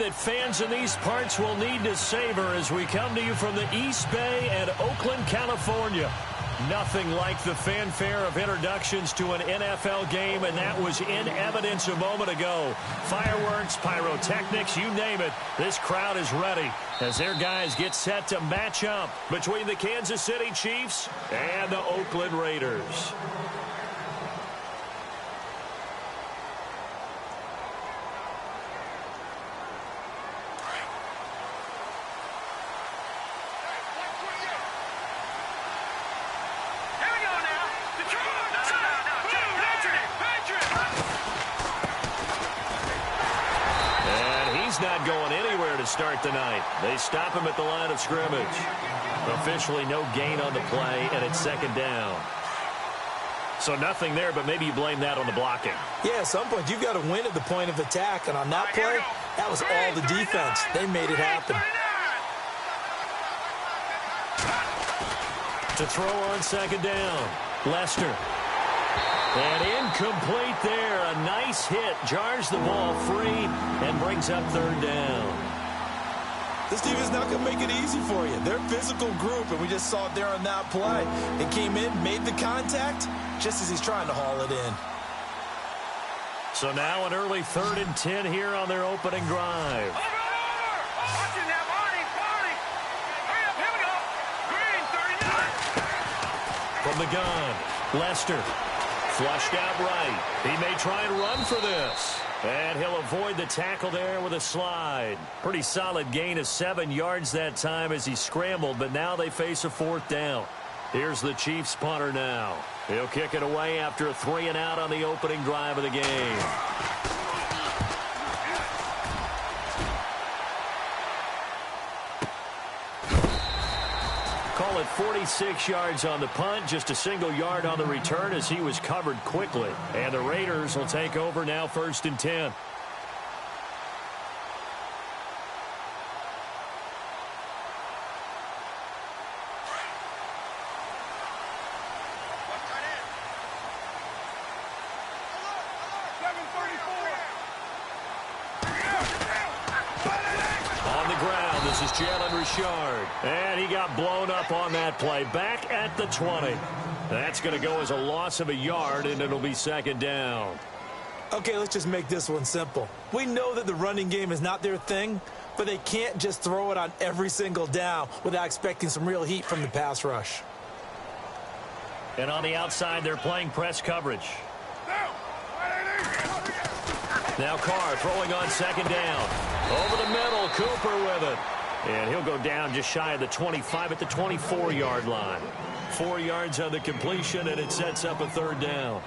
that fans in these parts will need to savor as we come to you from the East Bay and Oakland, California. Nothing like the fanfare of introductions to an NFL game, and that was in evidence a moment ago. Fireworks, pyrotechnics, you name it. This crowd is ready as their guys get set to match up between the Kansas City Chiefs and the Oakland Raiders. Not going anywhere to start the night. They stop him at the line of scrimmage. Officially no gain on the play, and it's second down. So nothing there, but maybe you blame that on the blocking. Yeah, at some point you've got to win at the point of attack, and on that play, that was all the defense. They made it happen. To throw on second down, Lester. And incomplete there. A nice hit. Jars the ball free and brings up third down. This team is not going to make it easy for you. They're a physical group, and we just saw it there on that play. It came in, made the contact, just as he's trying to haul it in. So now an early 3rd and 10 here on their opening drive. From the gun, Lester. Flushed out right. He may try and run for this. And he'll avoid the tackle there with a slide. Pretty solid gain of 7 yards that time as he scrambled, but now they face a 4th down. Here's the Chiefs punter now. He'll kick it away after a 3-and-out on the opening drive of the game. Call it 46 yards on the punt, just a single yard on the return as he was covered quickly. And the Raiders will take over now 1st and 10. And he got blown up on that play. Back at the 20. That's going to go as a loss of a yard, and it'll be 2nd down. Okay, let's just make this one simple. We know that the running game is not their thing, but they can't just throw it on every single down without expecting some real heat from the pass rush. And on the outside, they're playing press coverage. Now Carr throwing on 2nd down. Over the middle, Cooper with it. And he'll go down just shy of the 25 at the 24-yard line. 4 yards on the completion, and it sets up a 3rd down.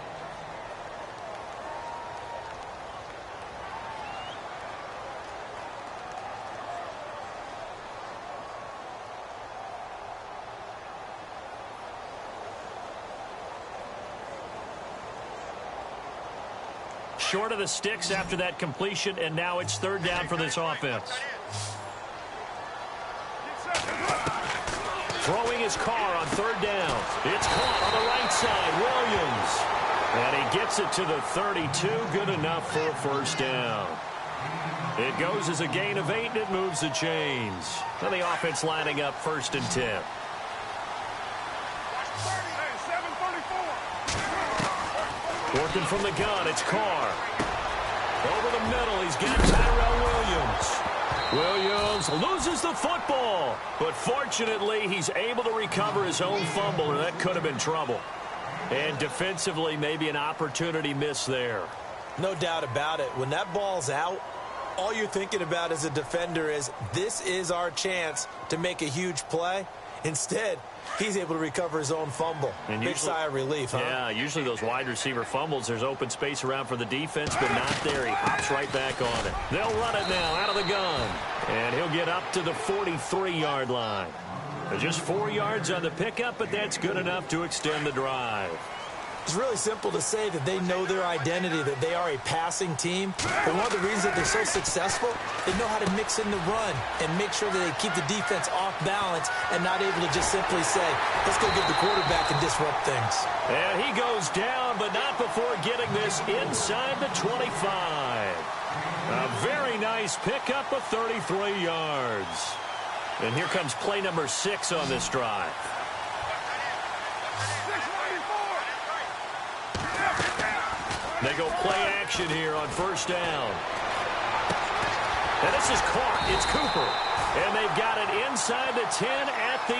Short of the sticks after that completion, and now it's 3rd down for this offense. Throwing his Carr on 3rd down. It's caught on the right side. Williams. And he gets it to the 32. Good enough for a 1st down. It goes as a gain of 8, and it moves the chains. And the offense lining up 1st and 10. Working from the gun, it's Carr. Over the middle, he's got Tyrell Williams. Williams loses the football, but fortunately he's able to recover his own fumble, or that could have been trouble. And defensively, maybe an opportunity missed there. No doubt about it. When that ball's out, all you're thinking about as a defender is, this is our chance to make a huge play. Instead, he's able to recover his own fumble. And big sigh of relief, huh? Yeah, usually those wide receiver fumbles, there's open space around for the defense, but not there. He hops right back on it. They'll run it now out of the gun. And he'll get up to the 43-yard line. Just 4 yards on the pickup, but that's good enough to extend the drive. It's really simple to say that they know their identity, that they are a passing team. But one of the reasons that they're so successful, they know how to mix in the run and make sure that they keep the defense off balance and not able to just simply say, let's go get the quarterback and disrupt things. And he goes down, but not before getting this inside the 25. A very nice pickup of 33 yards. And here comes play number 6 on this drive. They go play action here on first down. And this is caught. It's Cooper. And they've got it inside the 10 at the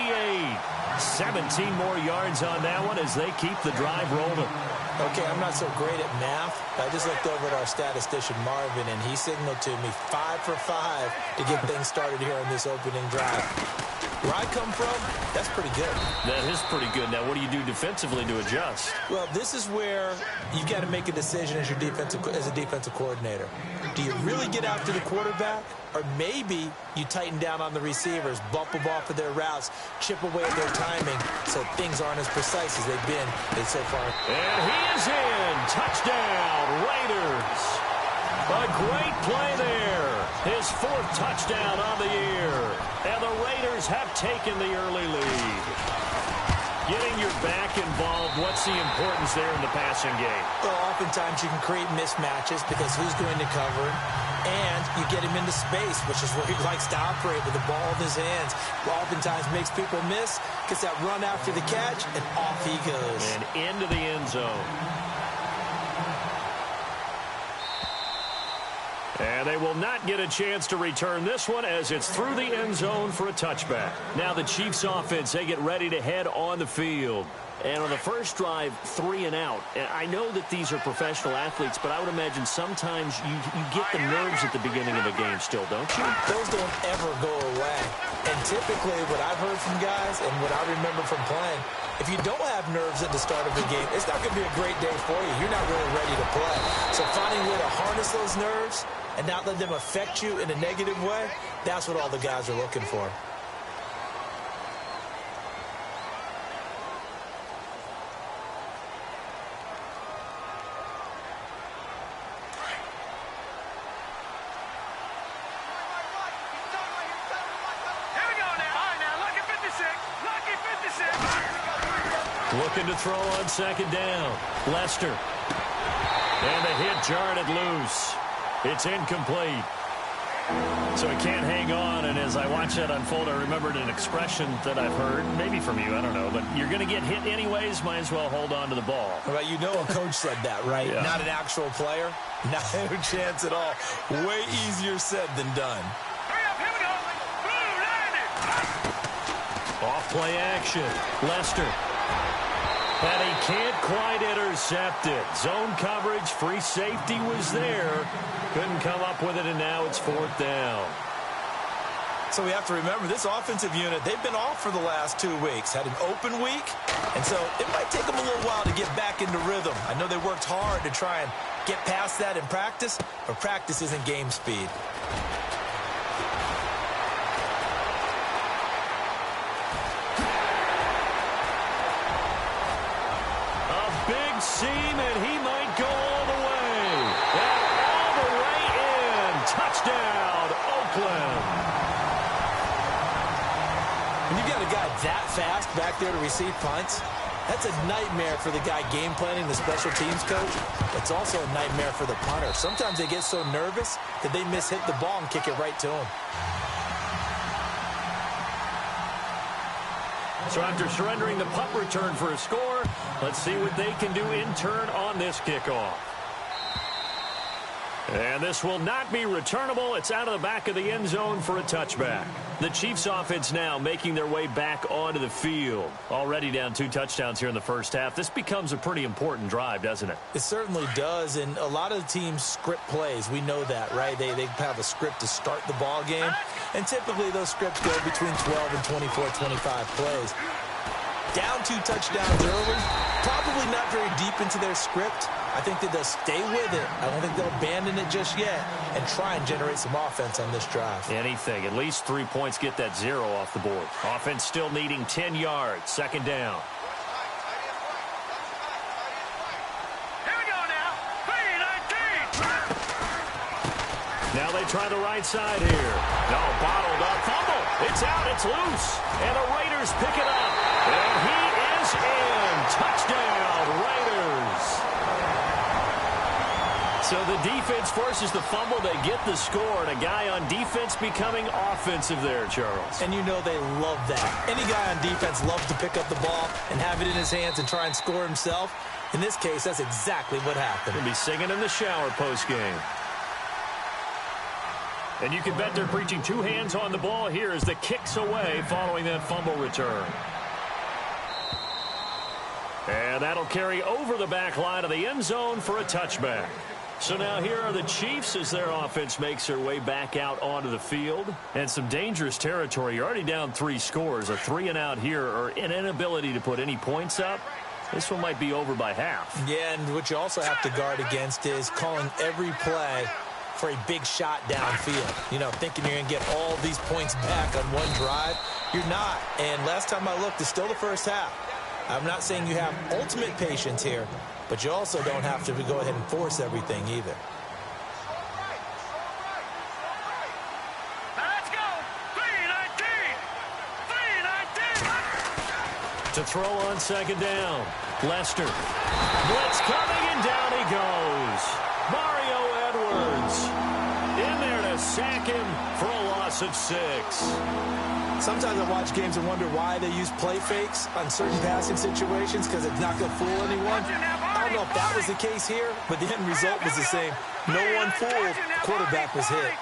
8. 17 more yards on that one as they keep the drive rolling. Okay, I'm not so great at math. I just looked over at our statistician, Marvin, and he signaled to me 5 for 5 to get things started here on this opening drive. Where I come from, that's pretty good. That is pretty good. Now, what do you do defensively to adjust? Well, this is where you've got to make a decision as a defensive coordinator. Do you really get out to the quarterback? Or maybe you tighten down on the receivers, bump them off of their routes, chip away at their timing so things aren't as precise as they've been so far. And he is in. Touchdown, Raiders. A great play there. His 4th touchdown on the year. And the Raiders have taken the early lead. Getting your back involved, what's the importance there in the passing game? Well, oftentimes you can create mismatches because who's going to cover him? And you get him into space, which is where he likes to operate with the ball in his hands. Oftentimes makes people miss, gets that run after the catch, and off he goes. And into the end zone. And they will not get a chance to return this one as it's through the end zone for a touchback. Now the Chiefs offense, they get ready to head on the field. And on the first drive, 3 and out. And I know that these are professional athletes, but I would imagine sometimes you get the nerves at the beginning of a game still, don't you? Those don't ever go away. And typically what I've heard from guys and what I remember from playing, if you don't have nerves at the start of the game, it's not going to be a great day for you. You're not really ready to play. So finding a way to harness those nerves and not let them affect you in a negative way, that's what all the guys are looking for. Looking to throw on second down. Lester. And the hit jarred it loose. It's incomplete. So he can't hang on, and as I watch that unfold, I remembered an expression that I've heard, maybe from you, I don't know, but you're going to get hit anyways, might as well hold on to the ball. Well, you know a coach said that, right? Yeah. Not an actual player. Not a chance at all. Way easier said than done. Off play action. Lester. And he can't quite intercept it. Zone coverage, free safety was there. Couldn't come up with it, and now it's 4th down. So we have to remember, this offensive unit, they've been off for the last 2 weeks. Had an open week, and so it might take them a little while to get back into rhythm. I know they worked hard to try and get past that in practice, but practice isn't game speed. Seam, and he might go all the way. And all the way in. Touchdown, Oakland. When you've got a guy that fast back there to receive punts, that's a nightmare for the guy game planning, the special teams coach. It's also a nightmare for the punter. Sometimes they get so nervous that they hit the ball and kick it right to him. So after surrendering the punt return for a score, let's see what they can do in turn on this kickoff. And this will not be returnable. It's out of the back of the end zone for a touchback. The Chiefs offense now making their way back onto the field. Already down 2 touchdowns here in the first half. This becomes a pretty important drive, doesn't it? It certainly does, and a lot of teams script plays. We know that, right? They have a script to start the ball game, and typically those scripts go between 12 and 24, 25 plays. Down 2 touchdowns early, probably not very deep into their script. I think that they'll stay with it. I don't think they'll abandon it just yet and try and generate some offense on this drive. Anything. At least 3 points, get that 0 off the board. Offense still needing 10 yards. Second down. Here we go now. 3-19. Now they try the right side here. No, bottled up. Fumble. It's out. It's loose. And the Raiders pick it up. And he is in. Touchdown, Raiders. So the defense forces the fumble. They get the score, and a guy on defense becoming offensive there, Charles. And you know they love that. Any guy on defense loves to pick up the ball and have it in his hands and try and score himself. In this case, that's exactly what happened. He'll be singing in the shower post-game. And you can bet they're preaching two hands on the ball here as the kick's away following that fumble return. And that'll carry over the back line of the end zone for a touchback. So now here are the Chiefs as their offense makes their way back out onto the field. And some dangerous territory. You're already down 3 scores. A 3-and-out here or an inability to put any points up. This one might be over by half. Yeah, and what you also have to guard against is calling every play for a big shot downfield. You know, thinking you're going to get all these points back on one drive. You're not. And last time I looked, it's still the first half. I'm not saying you have ultimate patience here, but you also don't have to go ahead and force everything either. Let's go. 3-19. To throw on second down. Lester. Blitz coming, and down he goes. Mario Edwards in there to sack him for a loss of 6. Sometimes I watch games and wonder why they use play fakes on certain passing situations because it's not going to fool anyone. I don't know if that was the case here, but the end result was the same. No one fooled. Quarterback was hit.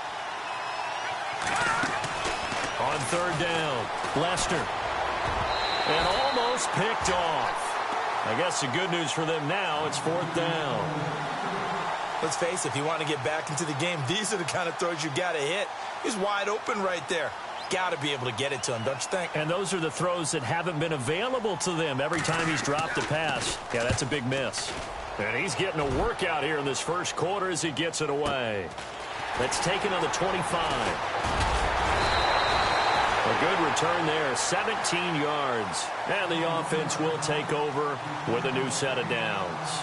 On third down, Lester. And almost picked off. I guess the good news for them now, it's 4th down. Let's face it, if you want to get back into the game, these are the kind of throws you got to hit. He's wide open right there. Got to be able to get it to him, don't you think? And those are the throws that haven't been available to them every time he's dropped a pass. Yeah, that's a big miss. And he's getting a workout here in this first quarter as he gets it away. That's taken on the 25. A good return there, 17 yards. And the offense will take over with a new set of downs.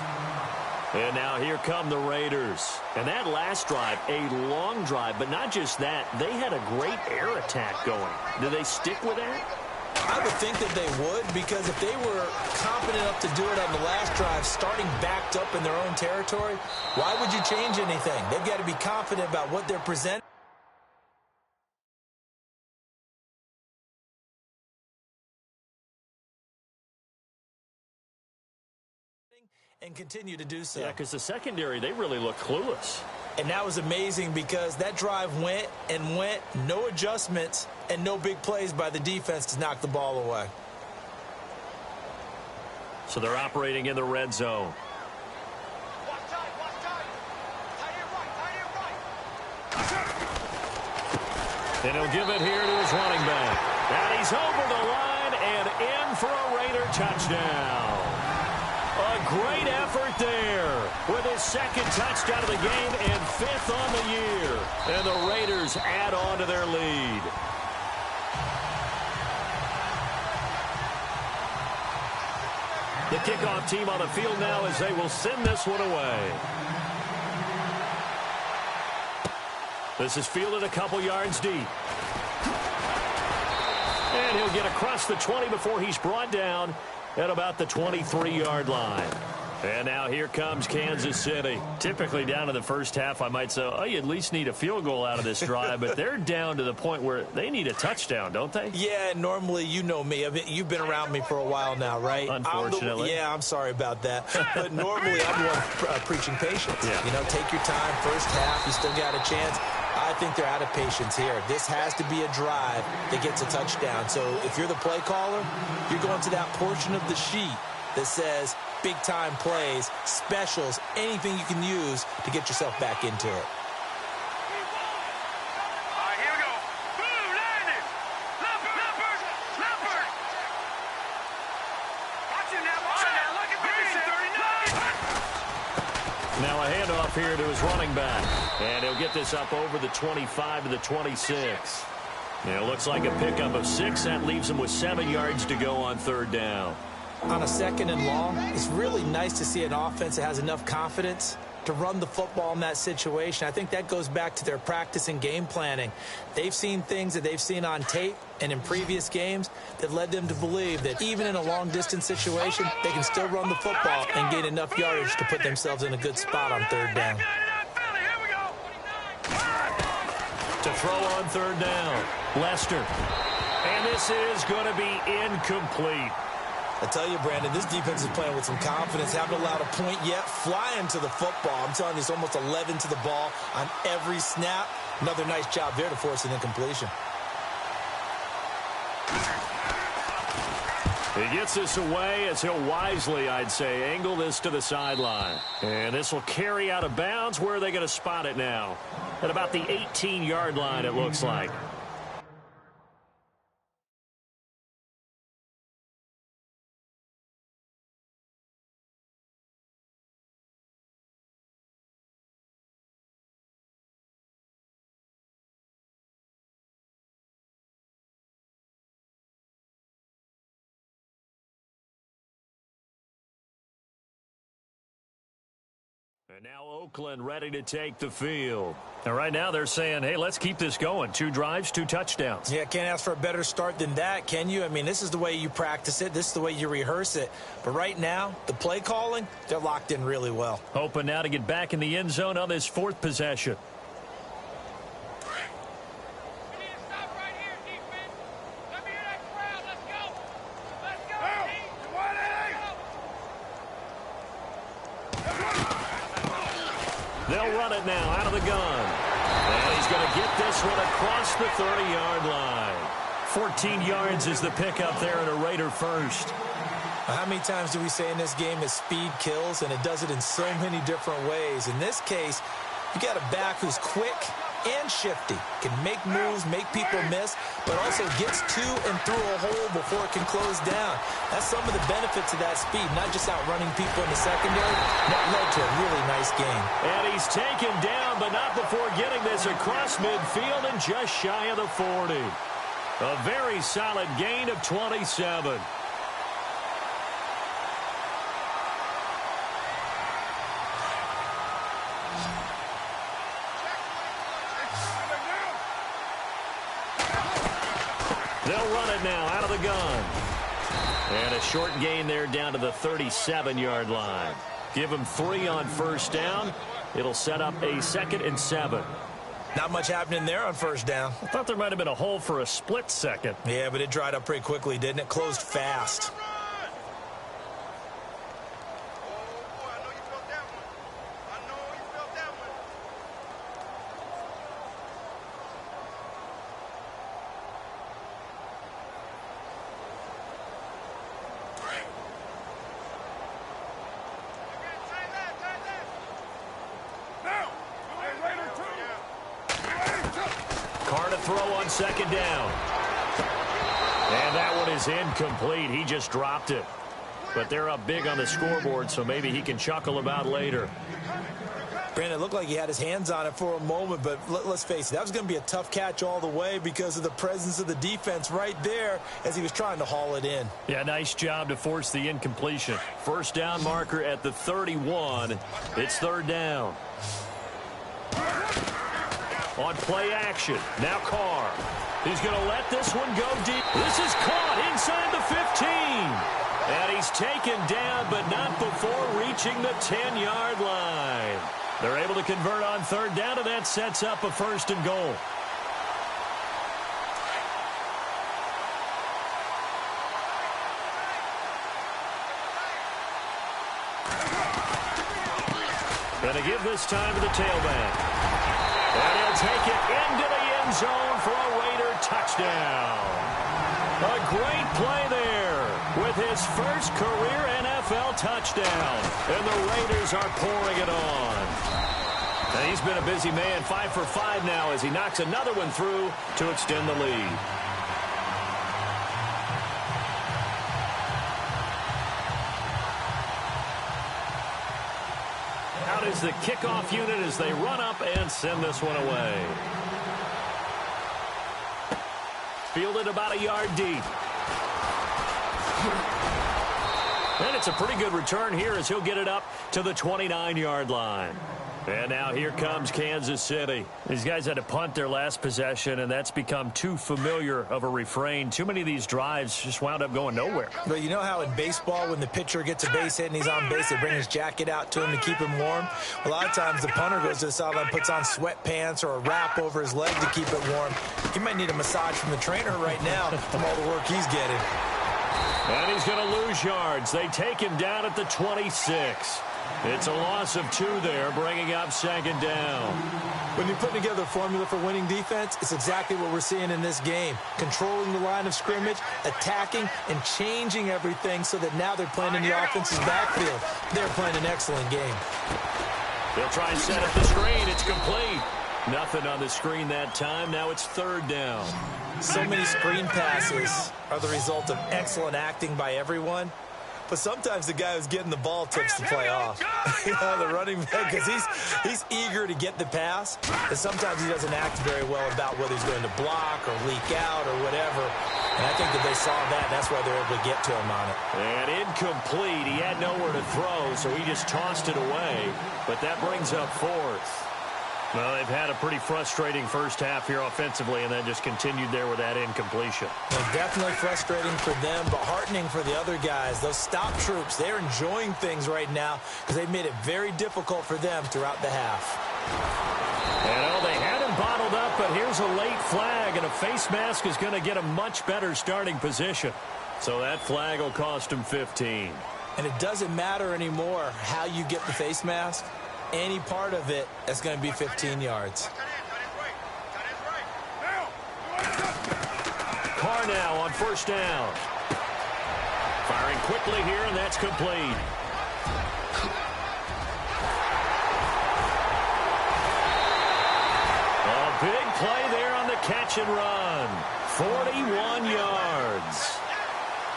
And now here come the Raiders. And that last drive, a long drive, but not just that. They had a great air attack going. Do they stick with that? I would think that they would, because if they were confident enough to do it on the last drive, starting backed up in their own territory, why would you change anything? They've got to be confident about what they're presenting. And continue to do so. Yeah, because the secondary, they really look clueless. And that was amazing because that drive went and went, no adjustments, and no big plays by the defense to knock the ball away. So they're operating in the red zone. And he'll give it here to his running back. And he's over the line and in for a Raider touchdown. A great effort there with his 2nd touchdown of the game and 5th on the year. And the Raiders add on to their lead. The kickoff team on the field now as they will send this one away. This is fielded a couple yards deep. And he'll get across the 20 before he's brought down at about the 23-yard line. And now here comes Kansas City. Typically down to the first half, I might say, oh, you at least need a field goal out of this drive. But they're down to the point where they need a touchdown, don't they? Yeah, normally, you know me. You've been around me for a while now, right? Unfortunately. I'm sorry about that. But normally, I'm the one preaching patience. Yeah. You know, take your time. First half, you still got a chance. I think they're out of patience here. This has to be a drive that gets a touchdown. So if you're the play caller, you're going to that portion of the sheet that says big-time plays, specials, anything you can use to get yourself back into it. All right, here we go. Boom, landed. Leopard. Watch it now. Look at me. 39. Now a handoff here to his running back. And he'll get this up over the 25 to the 26. Yeah, it looks like a pickup of 6. That leaves him with 7 yards to go on third down. On a 2nd and long, it's really nice to see an offense that has enough confidence to run the football in that situation. I think that goes back to their practice and game planning. They've seen things that they've seen on tape and in previous games that led them to believe that even in a long-distance situation, they can still run the football and gain enough yardage to put themselves in a good spot on third down. to throw on third down. Lester. And this is going to be incomplete. I tell you, Brandon, this defense is playing with some confidence. Haven't allowed a point yet. Flying to the football. I'm telling you, it's almost 11 to the ball on every snap. Another nice job there to force an incompletion. He gets this away as he'll wisely, I'd say, angle this to the sideline. And this will carry out of bounds. Where are they going to spot it now? At about the 18-yard line, it looks like. And now Oakland ready to take the field. And right now they're saying, hey, let's keep this going. 2 drives, 2 touchdowns. Yeah, can't ask for a better start than that, can you? I mean, this is the way you practice it. This is the way you rehearse it. But right now, the play calling, they're locked in really well. Hoping now to get back in the end zone on this 4th possession. They'll run it now out of the gun. And he's going to get this one across the 30-yard line. 14 yards is the pickup there and a Raider first. How many times do we say in this game that speed kills, and it does it in so many different ways? In this case, you got a back who's quick and shifty, can make moves, make people miss, but also gets to and through a hole before it can close down. That's some of the benefits of that speed, not just outrunning people in the secondary. That led to a really nice game. And he's taken down, but not before getting this across midfield and just shy of the 40. A very solid gain of 27. They'll run it now out of the gun. And a short gain there down to the 37-yard line. Give him 3 on first down. It'll set up a 2nd and 7. Not much happening there on first down. I thought there might have been a hole for a split second. Yeah, but it dried up pretty quickly, didn't it? Closed fast. Throw on second down. And that one is incomplete. He just dropped it. But they're up big on the scoreboard, so maybe he can chuckle about later. Brandon, it looked like he had his hands on it for a moment, but let's face it, that was going to be a tough catch all the way because of the presence of the defense right there as he was trying to haul it in. Yeah, nice job to force the incompletion. First down marker at the 31. It's third down. On play action. Now Carr. He's going to let this one go deep. This is caught inside the 15. And he's taken down, but not before reaching the 10-yard line. They're able to convert on third down, and that sets up a 1st and goal. Going to give this time to the tailback. And he'll take it into the end zone for a Raider touchdown. A great play there with his first career NFL touchdown. And the Raiders are pouring it on. And he's been a busy man, 5 for 5 now as he knocks another one through to extend the lead. Out is the kickoff unit as they run up and send this one away. Fielded about a yard deep. And it's a pretty good return here as he'll get it up to the 29-yard line. And now here comes Kansas City. These guys had to punt their last possession, and that's become too familiar of a refrain. Too many of these drives just wound up going nowhere. But you know how in baseball, when the pitcher gets a base hit and he's on base, they bring his jacket out to him to keep him warm? A lot of times the punter goes to the sideline, puts on sweatpants or a wrap over his leg to keep it warm. He might need a massage from the trainer right now from all the work he's getting. And he's going to lose yards. They take him down at the 26. It's a loss of 2 there, bringing up second down. When you put together a formula for winning defense, it's exactly what we're seeing in this game. Controlling the line of scrimmage, attacking, and changing everything so that now they're playing in the offense's backfield. They're playing an excellent game. They'll try and set up the screen. It's complete. Nothing on the screen that time. Now it's 3rd down. So many screen passes are the result of excellent acting by everyone. But sometimes the guy who's getting the ball tips the play off. You know, the running back, because he's eager to get the pass, and sometimes he doesn't act very well about whether he's going to block or leak out or whatever. And I think that they saw that, and that's why they're able to get to him on it. And incomplete. He had nowhere to throw, so he just tossed it away. But that brings up 4th. Well, they've had a pretty frustrating first half here offensively, and then just continued there with that incompletion. Well, definitely frustrating for them, but heartening for the other guys. Those stop troops, they're enjoying things right now because they've made it very difficult for them throughout the half. And they had him bottled up, but here's a late flag, and a face mask is going to get a much better starting position. So that flag will cost him 15. And it doesn't matter anymore how you get the face mask. Any part of it, that's going to be 15 yards. Carr now on 1st down. Firing quickly here, and that's complete. A big play there on the catch and run. 41 yards.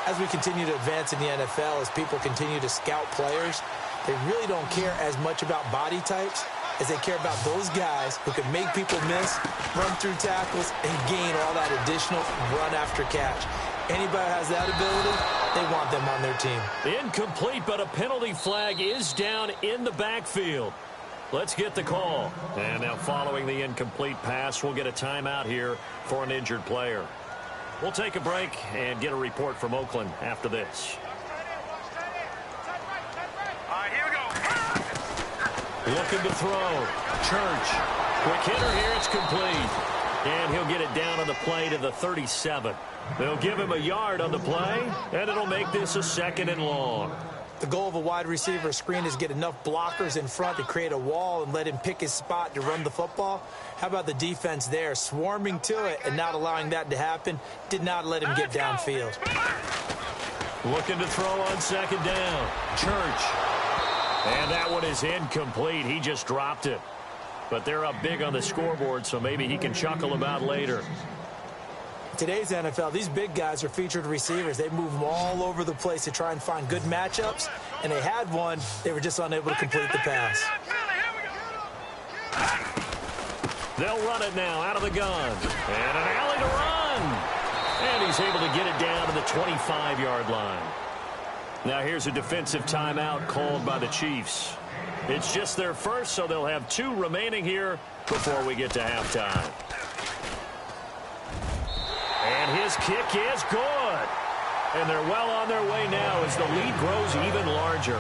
As we continue to advance in the NFL, as people continue to scout players, they really don't care as much about body types as they care about those guys who can make people miss, run through tackles, and gain all that additional run after catch. Anybody who has that ability, they want them on their team. Incomplete, but a penalty flag is down in the backfield. Let's get the call. And now following the incomplete pass, we'll get a timeout here for an injured player. We'll take a break and get a report from Oakland after this. Looking to throw. Church. Quick hitter here. It's complete. And he'll get it down on the play to the 37. They'll give him a yard on the play, and it'll make this a 2nd and long. The goal of a wide receiver screen is get enough blockers in front to create a wall and let him pick his spot to run the football. How about the defense there, swarming to it and not allowing that to happen? Did not let him get downfield. Looking to throw on 2nd down. Church. And that one is incomplete. He just dropped it. But they're up big on the scoreboard, so maybe he can chuckle about later. Today's NFL, these big guys are featured receivers. They move them all over the place to try and find good matchups, and they had one. They were just unable to complete the pass. They'll run it now out of the gun. And an alley to run. And he's able to get it down to the 25-yard line. Now here's a defensive timeout called by the Chiefs. It's just their first, so they'll have 2 remaining here before we get to halftime. And his kick is good. And they're well on their way now as the lead grows even larger.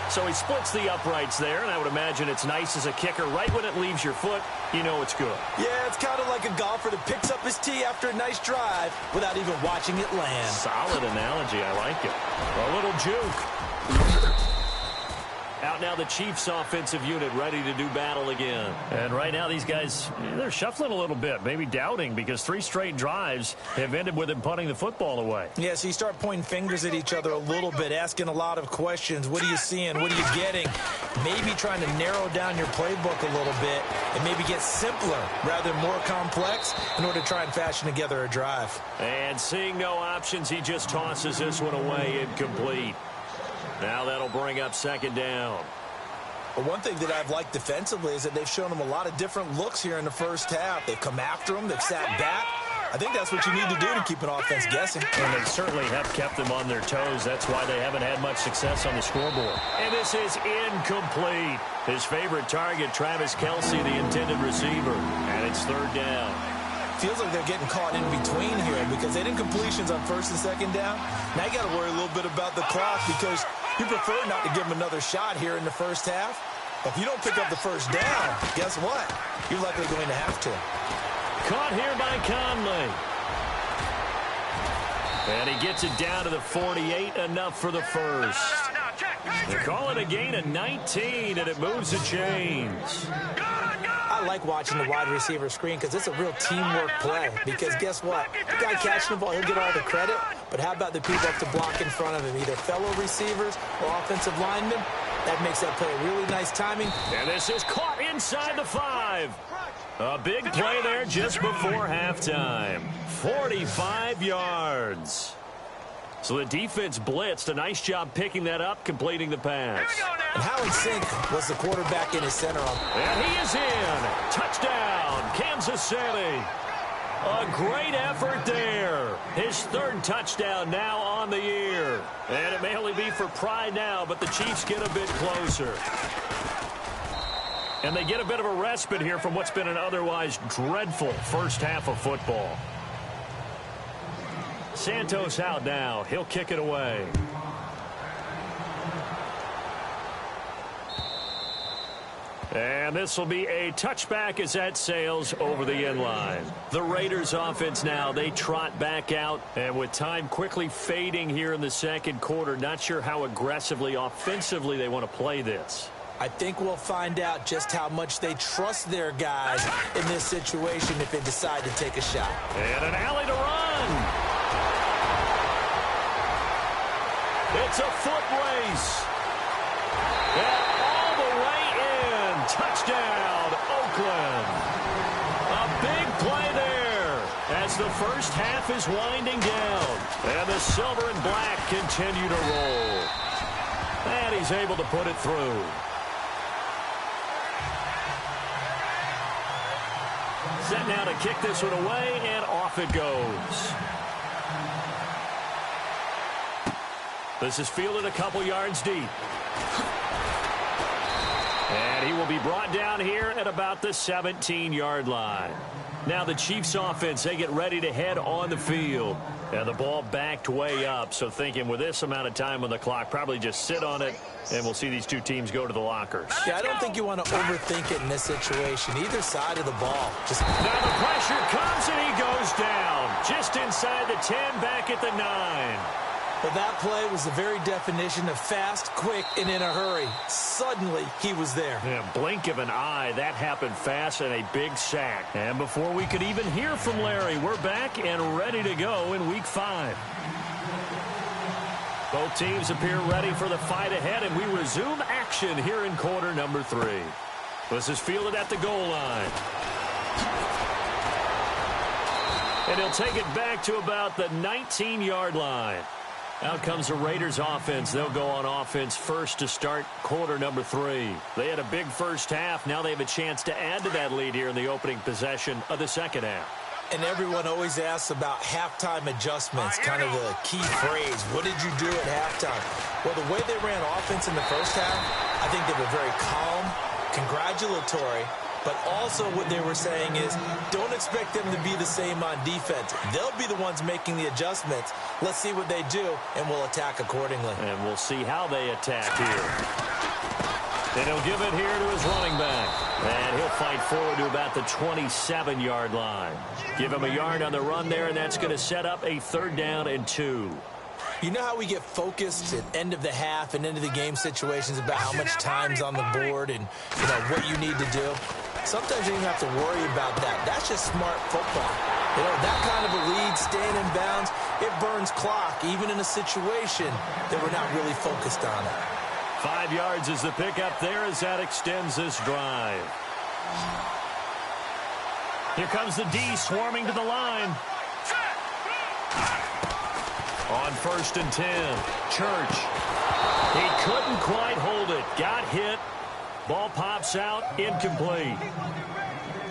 So he splits the uprights there, and I would imagine it's nice as a kicker. Right when it leaves your foot, you know it's good. Yeah, it's kind of like a golfer that picks up his tee after a nice drive without even watching it land. Solid analogy. I like it. A little juke. Out now the Chiefs offensive unit ready to do battle again. And right now these guys, they're shuffling a little bit, maybe doubting, because 3 straight drives have ended with them punting the football away. Yeah, so you start pointing fingers at each other a little bit, asking a lot of questions. What are you seeing? What are you getting? Maybe trying to narrow down your playbook a little bit and maybe get simpler rather than more complex in order to try and fashion together a drive. And seeing no options, he just tosses this one away incomplete. Now that'll bring up 2nd down. But one thing that I've liked defensively is that they've shown them a lot of different looks here in the first half. They've come after them. They've sat back. I think that's what you need to do to keep an offense guessing. And they certainly have kept them on their toes. That's why they haven't had much success on the scoreboard. And this is incomplete. His favorite target, Travis Kelce, the intended receiver. And it's third down. Feels like they're getting caught in between here because they didn't completions on first and second down. Now you got to worry a little bit about the clock because you prefer not to give them another shot here in the first half. But if you don't pick up the first down, guess what? You're likely going to have to. Caught here by Conley. And he gets it down to the 48, enough for the first. They call it a gain of 19, and it moves the chains. I like watching the wide receiver screen because it's a real teamwork play. Because guess what? The guy catching the ball, he'll get all the credit. But how about the people up to block in front of him, either fellow receivers or offensive linemen? That makes that play really nice timing. And this is caught inside the 5. A big play there just before halftime. 45 yards. So the defense blitzed. A nice job picking that up, completing the pass. And how in sync was the quarterback in his center? And he is in. Touchdown, Kansas City. A great effort there. His third touchdown now on the year. And it may only be for pride now, but the Chiefs get a bit closer. And they get a bit of a respite here from what's been an otherwise dreadful first half of football. Santos out now. He'll kick it away. And this will be a touchback as that sails over the end line. The Raiders offense now, they trot back out. And with time quickly fading here in the second quarter, not sure how aggressively, offensively they want to play this. I think we'll find out just how much they trust their guys in this situation if they decide to take a shot. And an alley to run. It's a foot race. And all the way in. Touchdown, Oakland. A big play there as the first half is winding down. And the silver and black continue to roll. And he's able to put it through. Set now to kick this one away, and off it goes. This is fielded a couple yards deep. And he will be brought down here at about the 17-yard line. Now the Chiefs offense, they get ready to head on the field. And the ball backed way up, so thinking with this amount of time on the clock, probably just sit on it, and we'll see these two teams go to the lockers. Yeah, I don't think you want to overthink it in this situation, either side of the ball. Now the pressure comes, and he goes down. Just inside the 10, back at the 9. But that play was the very definition of fast, quick, and in a hurry. Suddenly, he was there. Yeah, blink of an eye. That happened fast and a big sack. And before we could even hear from Larry, we're back and ready to go in Week 5. Both teams appear ready for the fight ahead, and we resume action here in quarter number 3. This is fielded at the goal line. And he'll take it back to about the 19-yard line. Out comes the Raiders offense. They'll go on offense first to start quarter number 3. They had a big first half. Now they have a chance to add to that lead here in the opening possession of the second half. And everyone always asks about halftime adjustments, kind of the key phrase. What did you do at halftime? Well, the way they ran offense in the first half, I think they were very calm, congratulatory, but also what they were saying is don't expect them to be the same on defense. They'll be the ones making the adjustments. Let's see what they do, and we'll attack accordingly. And we'll see how they attack here. And he'll give it here to his running back. And he'll fight forward to about the 27-yard line. Give him a yard on the run there, and that's going to set up a 3rd down and 2. You know how we get focused at end of the half and into the game situations about how much time's on the board and what you need to do? Sometimes you don't have to worry about that. That's just smart football. That kind of a lead, staying in bounds, it burns clock, even in a situation that we're not really focused on it. 5 yards is the pickup there as that extends this drive. Here comes the D swarming to the line. On 1st and 10, Church. He couldn't quite hold it. Got hit. Ball pops out, incomplete.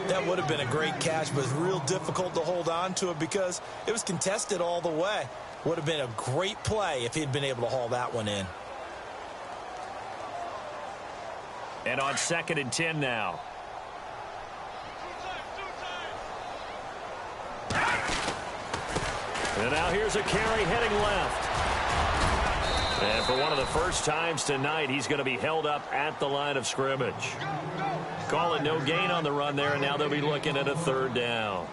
That would have been a great catch, but it's real difficult to hold on to it because it was contested all the way. Would have been a great play if he'd been able to haul that one in. And on 2nd and 10 now. And now here's a carry heading left. And for one of the first times tonight, he's going to be held up at the line of scrimmage. Call it no gain on the run there, and now they'll be looking at a 3rd down.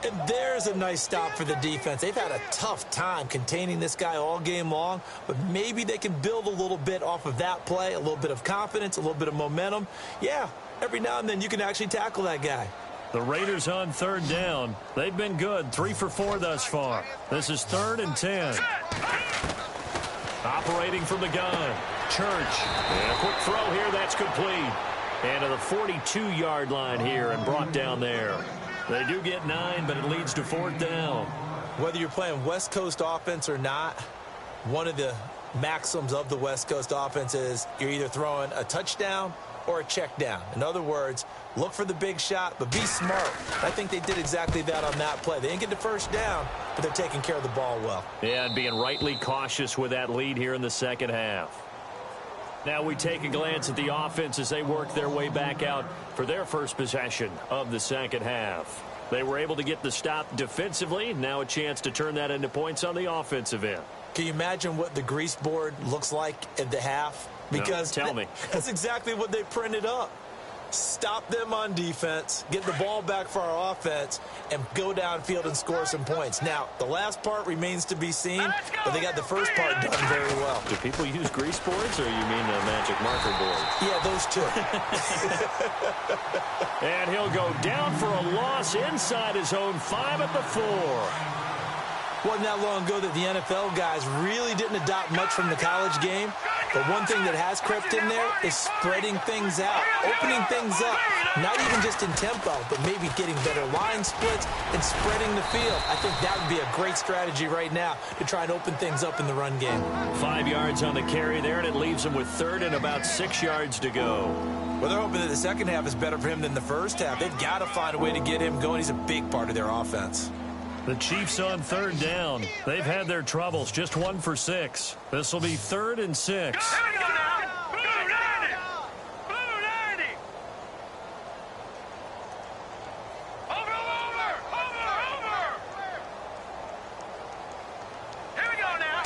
And there's a nice stop for the defense. They've had a tough time containing this guy all game long, but maybe they can build a little bit off of that play, a little bit of confidence, a little bit of momentum. Yeah, every now and then you can actually tackle that guy. The Raiders on 3rd down. They've been good, 3 for 4 thus far. This is 3rd and 10. Operating from the gun, Church. And a quick throw here, that's complete. And to the 42-yard line here and brought down there. They do get 9, but it leads to 4th down. Whether you're playing West Coast offense or not, one of the maxims of the West Coast offense is you're either throwing a touchdown or a check down. In other words, look for the big shot, but be smart. I think they did exactly that on that play. They didn't get the first down, but they're taking care of the ball well. Yeah, and being rightly cautious with that lead here in the second half. Now we take a glance at the offense as they work their way back out for their first possession of the second half. They were able to get the stop defensively. Now a chance to turn that into points on the offensive end. Can you imagine what the grease board looks like at the half? Because no, tell me. That's exactly what they printed up. Stop them on defense, get the ball back for our offense, and go downfield and score some points. Now, the last part remains to be seen, but they got the first part done very well. Do people use grease boards, or you mean a magic marker board? Yeah, those two. And he'll go down for a loss inside his own 5 at the 4. Wasn't that long ago that the NFL guys really didn't adopt much from the college game. But one thing that has crept in there is spreading things out, opening things up, not even just in tempo, but maybe getting better line splits and spreading the field. I think that would be a great strategy right now to try and open things up in the run game. 5 yards on the carry there, and it leaves him with 3rd and about 6 yards to go. Well, they're hoping that the second half is better for him than the first half. They've got to find a way to get him going. He's a big part of their offense. The Chiefs on 3rd down. They've had their troubles, just 1 for 6. This will be 3rd and 6. Here we go now. Blue 90. Blue 90. Over. Here we go now.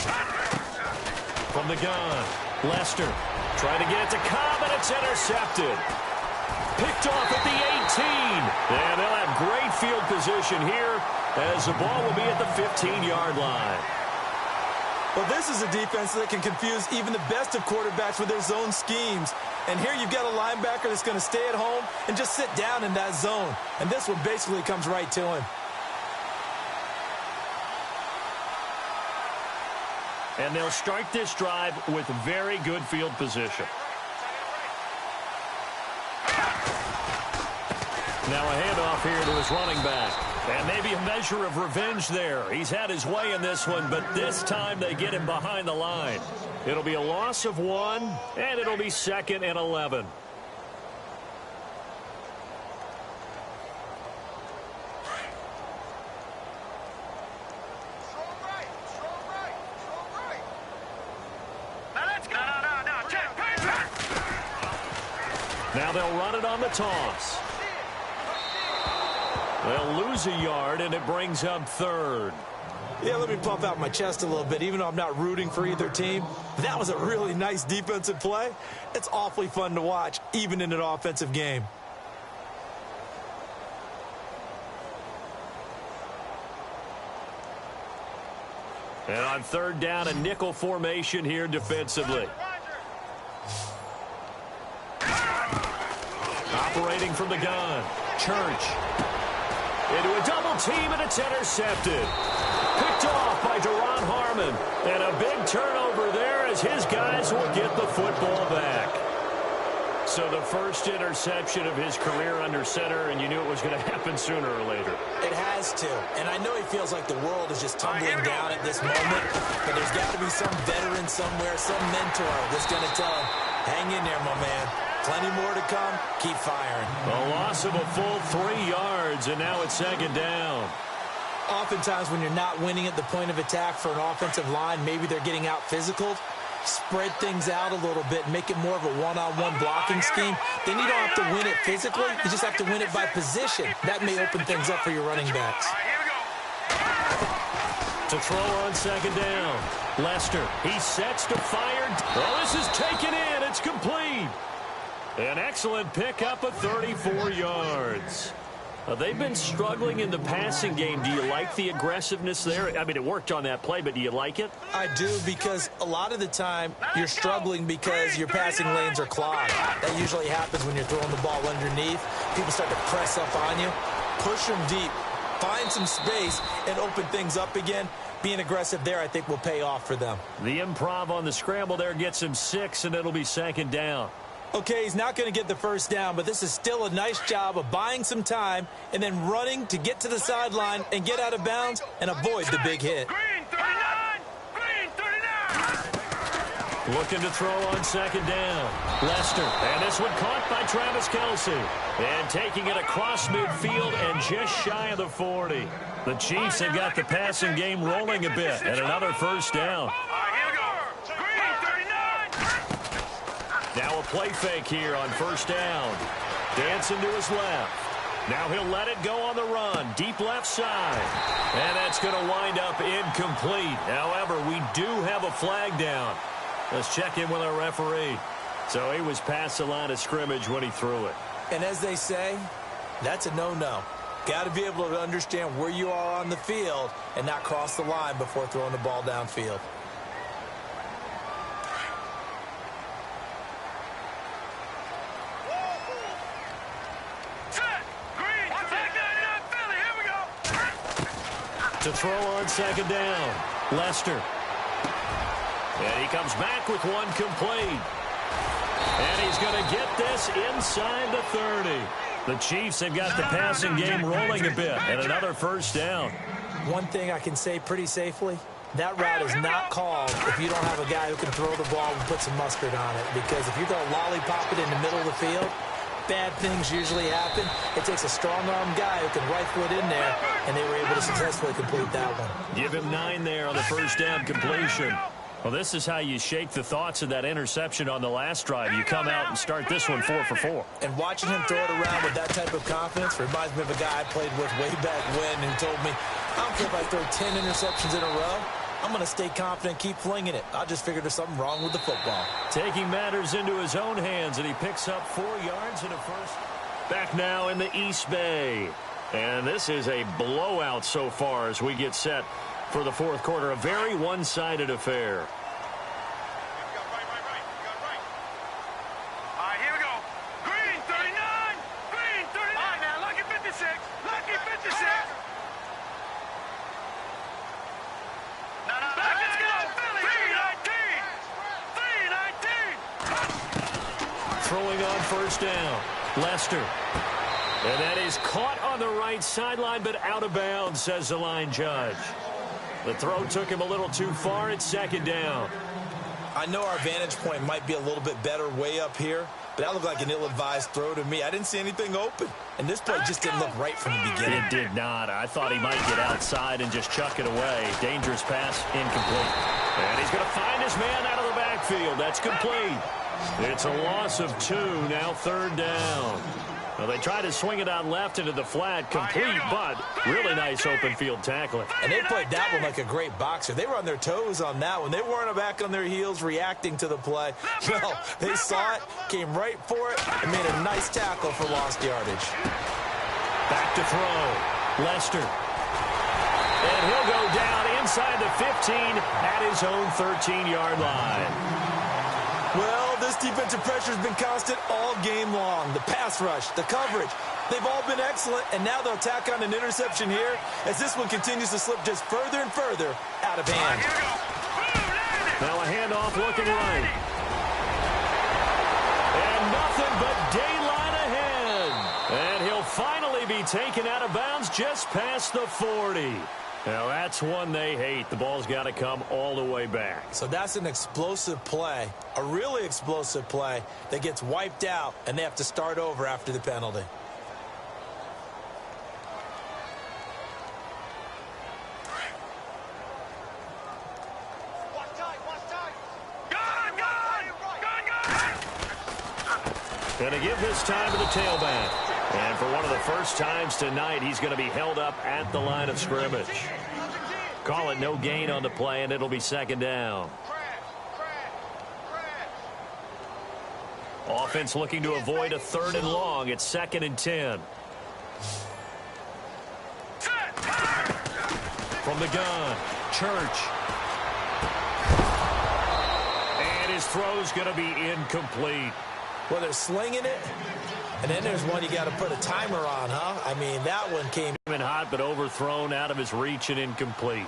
From the gun, Lester trying to get it to Cobb, and it's intercepted. Picked off at the 18. And they'll have great field position here as the ball will be at the 15-yard line. Well, this is a defense that can confuse even the best of quarterbacks with their zone schemes. And here you've got a linebacker that's going to stay at home and just sit down in that zone. And this one basically comes right to him. And they'll start this drive with very good field position. Now a handoff here to his running back. And maybe a measure of revenge there. He's had his way in this one, but this time they get him behind the line. It'll be a loss of 1, and it'll be 2nd and 11. Now they'll run it on the toss. They'll lose a yard, and it brings up 3rd. Yeah, let me puff out my chest a little bit, even though I'm not rooting for either team. That was a really nice defensive play. It's awfully fun to watch, even in an offensive game. And on 3rd down, a nickel formation here defensively. Operating from the gun, Church. Into a double team, and it's intercepted. Picked off by Deron Harmon. And a big turnover there as his guys will get the football back. So the first interception of his career under center, and you knew it was going to happen sooner or later. It has to. And I know he feels like the world is just tumbling down at this moment. But there's got to be some veteran somewhere, some mentor that's going to tell him, hang in there, my man. Plenty more to come. Keep firing. A loss of a full 3 yards, and now it's second down. Oftentimes when you're not winning at the point of attack for an offensive line, maybe they're getting out physical. Spread things out a little bit, make it more of a one-on-one blocking scheme. Then you don't have to win it physically. You just have to win it by position. That may open things up for your running backs. To throw on second down. Lester, he sets to fire. Oh, this is taken in. It's complete. An excellent pickup of 34 yards. They've been struggling in the passing game. Do you like the aggressiveness there? I mean, it worked on that play, but do you like it? I do, because a lot of the time you're struggling because your passing lanes are clogged. That usually happens when you're throwing the ball underneath. People start to press up on you. Push them deep. Find some space and open things up again. Being aggressive there, I think, will pay off for them. The improv on the scramble there gets him 6, and it'll be second down. Okay, he's not going to get the first down, but this is still a nice job of buying some time and then running to get to the sideline and get out of bounds and avoid the big hit. Green 39! Green 39! Looking to throw on second down. Lester, and this one caught by Travis Kelce. And taking it across midfield and just shy of the 40. The Chiefs have got the passing game rolling a bit, and another first down. Now a play fake here on first down. Dancing to his left. Now he'll let it go on the run. Deep left side. And that's going to wind up incomplete. However, we do have a flag down. Let's check in with our referee. So he was past the line of scrimmage when he threw it. And as they say, that's a no-no. Got to be able to understand where you are on the field and not cross the line before throwing the ball downfield. To throw on second down. Lester. And he comes back with one complete. And he's going to get this inside the 30. The Chiefs have got the passing game rolling a bit. And another first down. One thing I can say pretty safely, that route is not called if you don't have a guy who can throw the ball and put some mustard on it. Because if you're going to lollipop it in the middle of the field, bad things usually happen. It takes a strong-arm guy who can rifle it in there, and they were able to successfully complete that one. Give him 9 there on the first down completion. Well, this is how you shake the thoughts of that interception on the last drive. You come out and start this one 4 for 4. And watching him throw it around with that type of confidence reminds me of a guy I played with way back when who told me, I don't care if I throw 10 interceptions in a row. I'm going to stay confident, keep flinging it. I just figured there's something wrong with the football. Taking matters into his own hands, and he picks up 4 yards in a first. Back now in the East Bay. And this is a blowout so far as we get set for the fourth quarter. A very one-sided affair. Throwing on first down. Lester. And that is caught on the right sideline, but out of bounds, says the line judge. The throw took him a little too far. It's second down. I know our vantage point might be a little bit better way up here, but that looked like an ill-advised throw to me. I didn't see anything open, and this play just didn't look right from the beginning. It did not. I thought he might get outside and just chuck it away. Dangerous pass, incomplete. And he's going to find his man out of the backfield. That's complete. It's a loss of 2, now third down. Well, they tried to swing it out left into the flat, complete, but really nice open field tackling. And they played that one like a great boxer. They were on their toes on that one. They weren't back on their heels reacting to the play. No, they saw it, came right for it, and made a nice tackle for lost yardage. Back to throw. Lester. And he'll go down inside the 15 at his own 13-yard line. Well, this defensive pressure has been constant all game long. The pass rush, the coverage, they've all been excellent, and now they'll tack on an interception here as this one continues to slip just further and further out of hand. Now a handoff looking right. And nothing but daylight ahead. And he'll finally be taken out of bounds just past the 40. Now, that's one they hate. The ball's got to come all the way back. So that's an explosive play, a really explosive play that gets wiped out, and they have to start over after the penalty. Going to give this time to the tailback. And for one of the first times tonight, he's going to be held up at the line of scrimmage. Call it no gain on the play, and it'll be second down. Offense looking to avoid a 3rd and long. It's 2nd and 10. From the gun, Church. And his throw's going to be incomplete. Well, they're slinging it, and then there's one you got to put a timer on, huh? I mean, that one came in hot, but overthrown, out of his reach, and incomplete.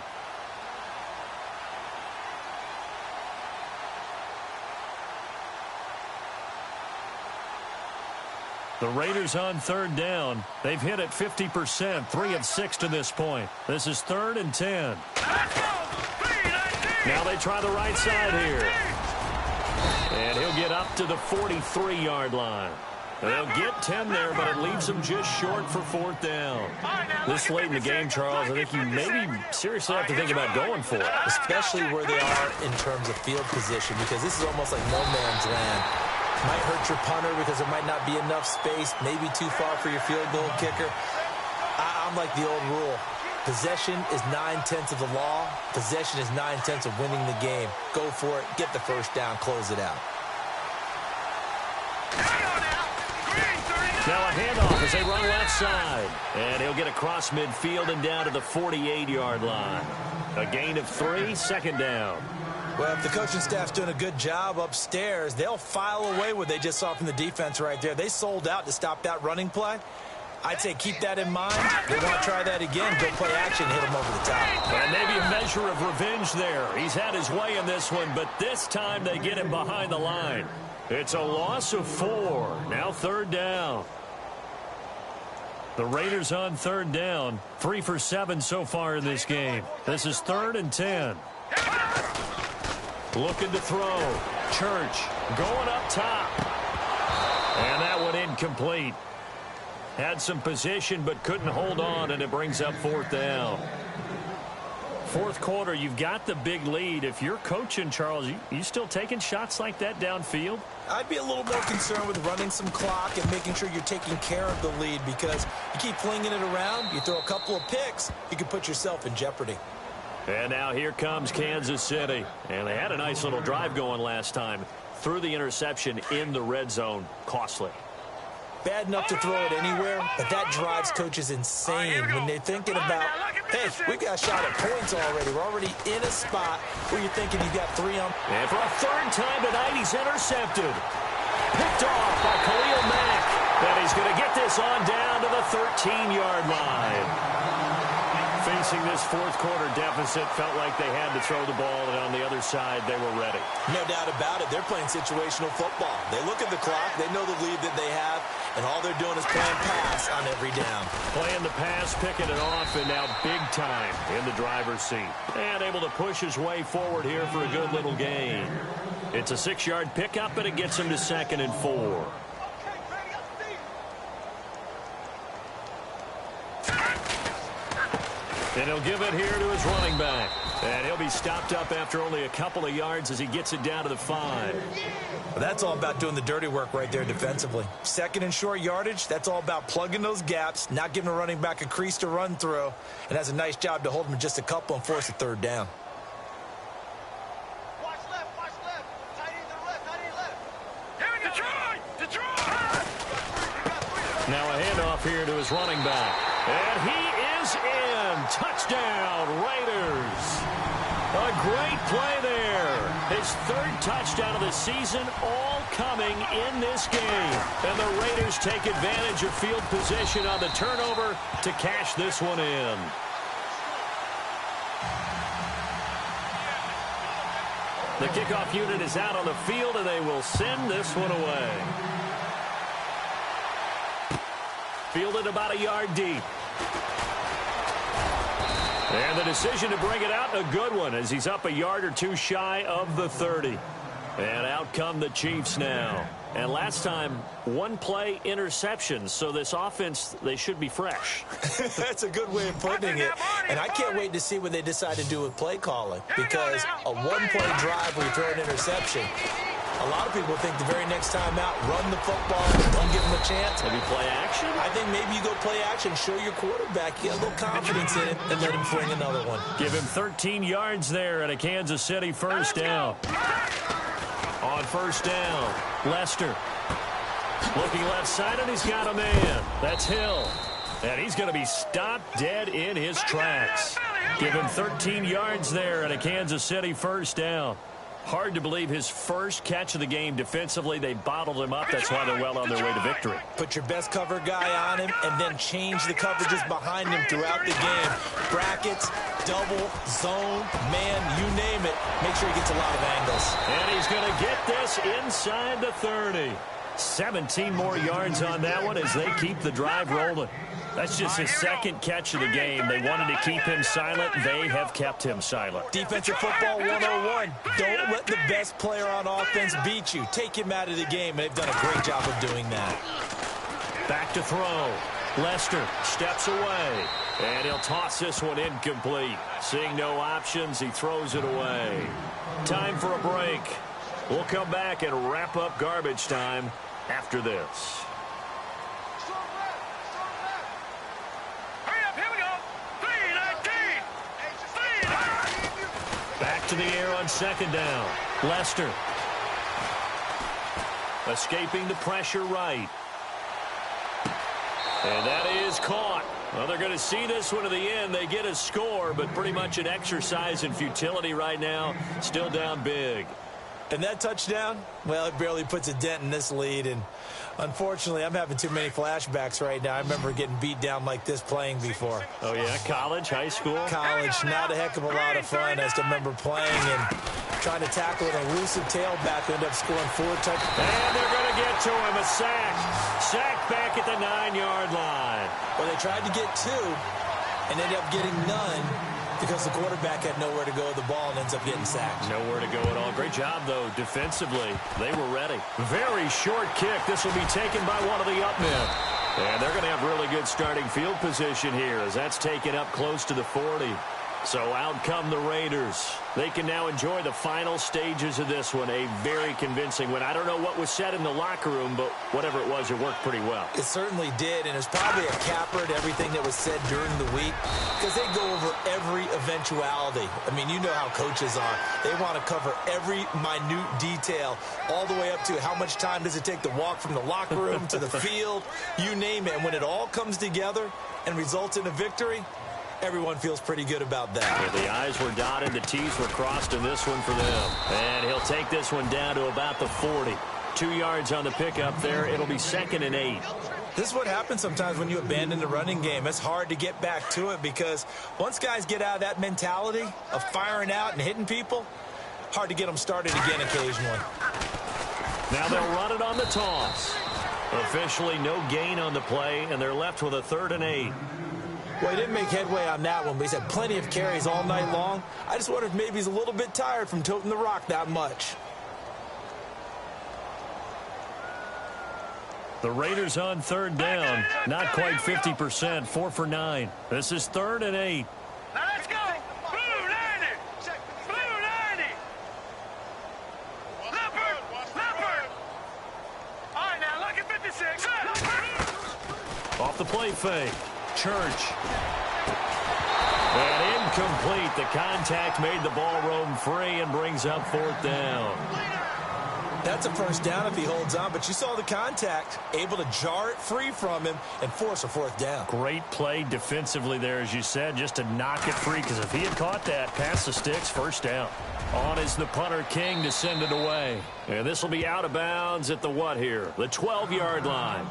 The Raiders on 3rd down. They've hit it 50%, 3 of 6 to this point. This is 3rd and 10. Now they try the right side here. And he'll get up to the 43-yard line. They'll get 10 there, but it leaves them just short for 4th down. This late in the game, Charles, I think you maybe seriously have to think about going for it. Especially where they are in terms of field position, because this is almost like no man's land. Might hurt your punter because there might not be enough space, maybe too far for your field goal kicker. I'm like the old rule. Possession is 9/10 of the law. Possession is 9/10 of winning the game. Go for it. Get the first down. Close it out. Now a handoff as they run left side. And he'll get across midfield and down to the 48-yard line. A gain of 3, 2nd down. Well, if the coaching staff's doing a good job upstairs, they'll file away what they just saw from the defense right there. They sold out to stop that running play. I'd say keep that in mind. They want to try that again. Go play action, hit them over the top. And maybe a measure of revenge there. He's had his way in this one, but this time they get him behind the line. It's a loss of 4. Now 3rd down. The Raiders on 3rd down. 3 for 7 so far in this game. This is 3rd and 10. Looking to throw. Church going up top. And that one incomplete. Had some position but couldn't hold on, and it brings up 4th down. 4th quarter, you've got the big lead. If you're coaching, Charles, you still taking shots like that downfield? I'd be a little more concerned with running some clock and making sure you're taking care of the lead, because you keep flinging it around, you throw a couple of picks, you can put yourself in jeopardy. And now here comes Kansas City. And they had a nice little drive going last time. Threw the interception in the red zone. Costly. Bad enough to throw it anywhere, but that drives coaches insane when they're thinking about, hey, we've got a shot at points already. We're already in a spot where you're thinking you've got 3 on. And for a 3rd time tonight, he's intercepted. Picked off by Khalil Mack. And he's going to get this on down to the 13-yard line. Facing this 4th quarter deficit, felt like they had to throw the ball, and on the other side, they were ready. No doubt about it. They're playing situational football. They look at the clock. They know the lead that they have, and all they're doing is playing pass on every down. Playing the pass, picking it off, and now big time in the driver's seat. And able to push his way forward here for a good little gain. It's a 6-yard pickup, and it gets him to 2nd and 4. And he'll give it here to his running back. And he'll be stopped up after only a couple of yards as he gets it down to the 5. Well, that's all about doing the dirty work right there defensively. 2nd and short yardage, that's all about plugging those gaps, not giving a running back a crease to run through, and has a nice job to hold him just a couple and force a 3rd down. Watch left. Tight end to the left. Detroit! Now a handoff here to his running back. And he is in. Touchdown, Raiders. A great play there. His 3rd touchdown of the season, all coming in this game. And the Raiders take advantage of field position on the turnover to cash this one in. The kickoff unit is out on the field, and they will send this one away. Fielded about a yard deep. And the decision to bring it out, a good one, as he's up a yard or two shy of the 30. And out come the Chiefs now. And last time, one play interception. So this offense, they should be fresh. That's a good way of putting it. And I can't wait to see what they decide to do with play calling. Because a one-play drive where you throw an interception, a lot of people think the very next time out, run the football, don't give them a chance. Maybe play action? I think maybe you go play action, show your quarterback, get a little confidence in it, and let him fling another one. Give him 13 yards there at a Kansas City first down. On first down, Lester. Looking left side, and he's got a man. That's Hill. And he's going to be stopped dead in his tracks. Give him 13 yards there at a Kansas City first down. Hard to believe his first catch of the game defensively. They bottled him up. That's why they're well on their way to victory. Put your best cover guy on him and then change the coverages behind him throughout the game. Brackets, double, zone, man, you name it. Make sure he gets a lot of angles. And he's going to get this inside the 30. 17 more yards on that one as they keep the drive rolling. That's just his second catch of the game. They wanted to keep him silent. They have kept him silent. Defensive football 101. Don't let the best player on offense beat you. Take him out of the game, and they've done a great job of doing that. Back to throw. Lester steps away, and he'll toss this one incomplete. Seeing no options, he throws it away. Time for a break. We'll come back and wrap up garbage time after this. Back to the air on second down. Lester. Escaping the pressure right. And that is caught. Well, they're going to see this one to the end. They get a score, but pretty much an exercise in futility right now. Still down big. And that touchdown, well, it barely puts a dent in this lead. And unfortunately, I'm having too many flashbacks right now. I remember getting beat down like this playing before. Oh, yeah? College, high school? College, not a heck of a lot of fun. I just remember playing and trying to tackle an elusive tailback who ended up scoring 4 touchdowns. And they're going to get to him. A sack. Sack back at the 9-yard line. Well, they tried to get 2 and ended up getting none, because the quarterback had nowhere to go with the ball and ends up getting sacked. Nowhere to go at all. Great job, though, defensively. They were ready. Very short kick. This will be taken by one of the up men. And they're going to have really good starting field position here, as that's taken up close to the 40. So out come the Raiders. They can now enjoy the final stages of this one. A very convincing win. I don't know what was said in the locker room, but whatever it was, it worked pretty well. It certainly did, and it's probably a capper to everything that was said during the week, because they go over every eventuality. I mean, you know how coaches are. They want to cover every minute detail, all the way up to how much time does it take to walk from the locker room to the field, you name it. And when it all comes together and results in a victory, everyone feels pretty good about that. Yeah, the I's were dotted, the T's were crossed in this one for them. And he'll take this one down to about the 40. 2 yards on the pickup there. It'll be 2nd and 8. This is what happens sometimes when you abandon the running game. It's hard to get back to it, because once guys get out of that mentality of firing out and hitting people, hard to get them started again occasionally. Now they'll run it on the toss. Officially no gain on the play, and they're left with a 3rd and 8. Well, he didn't make headway on that one, but he's had plenty of carries all night long. I just wonder if maybe he's a little bit tired from toting the rock that much. The Raiders on 3rd down. Not quite 50%. 4 for 9. This is 3rd and 8. Now let's go. Blue 90. Blue 90. Leopard. All right, now look at 56. Off the play fake. Church. And incomplete. The contact made the ball roam free and brings up 4th down. That's a first down if he holds on, but you saw the contact, able to jar it free from him and force a 4th down. Great play defensively there, as you said, just to knock it free, because if he had caught that, past the sticks, first down. On is the punter, King, to send it away. And this will be out of bounds at the what here? The 12-yard line.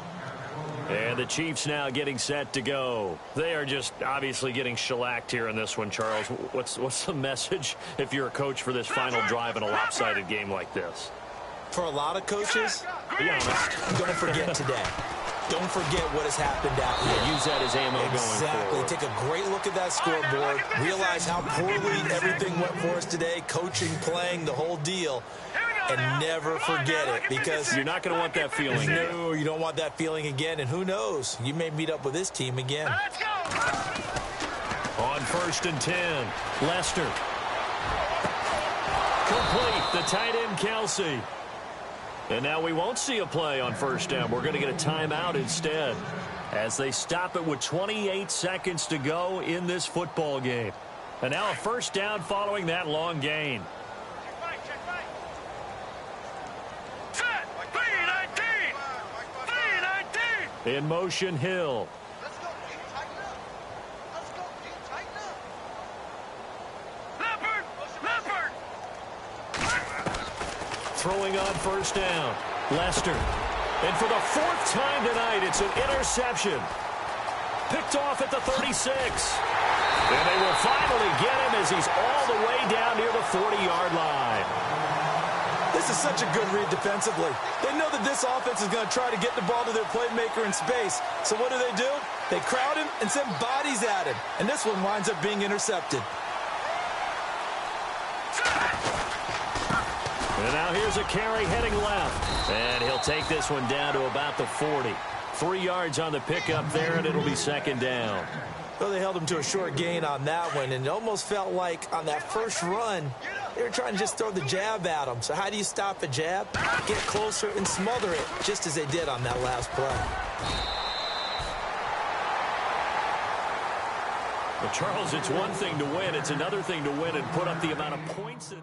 And the Chiefs now getting set to go. They are just obviously getting shellacked here in this one, Charles. What's the message if you're a coach for this final drive in a lopsided game like this? For a lot of coaches, Be honest. don't forget today. don't forget what has happened out here. Use that as ammo going Exactly. forward. Take a great look at that scoreboard. Realize how poorly everything went for us today, coaching, playing, the whole deal. And never forget it, because You're not going to want that feeling. no, you don't want that feeling again. And who knows, you may meet up with this team again. Let's go. On 1st and 10, Lester. Complete, the tight end, Kelsey. And now we won't see a play on 1st down. We're going to get a timeout instead, as they stop it with 28 seconds to go in this football game. And now a 1st down following that long gain. Check right. Set. 3-19. 3-19. In motion, Hill. Let's go, team. Tighten up. Let's go, team. Tighten up. Leopard. Throwing on 1st down, Lester. And for the 4th time tonight, it's an interception. Picked off at the 36. And they will finally get him as he's all the way down near the 40-yard line. This is such a good read defensively. They know that this offense is going to try to get the ball to their playmaker in space. So what do? They crowd him and send bodies at him. And this one winds up being intercepted. And now here's a carry heading left. And he'll take this one down to about the 40. 3 yards on the pickup there, and it'll be 2nd down. Well, they held him to a short gain on that one, and it almost felt like on that first run, they were trying to just throw the jab at him. So how do you stop a jab? Get closer and smother it, just as they did on that last play. Well, Charles, it's one thing to win. It's another thing to win and put up the amount of points that...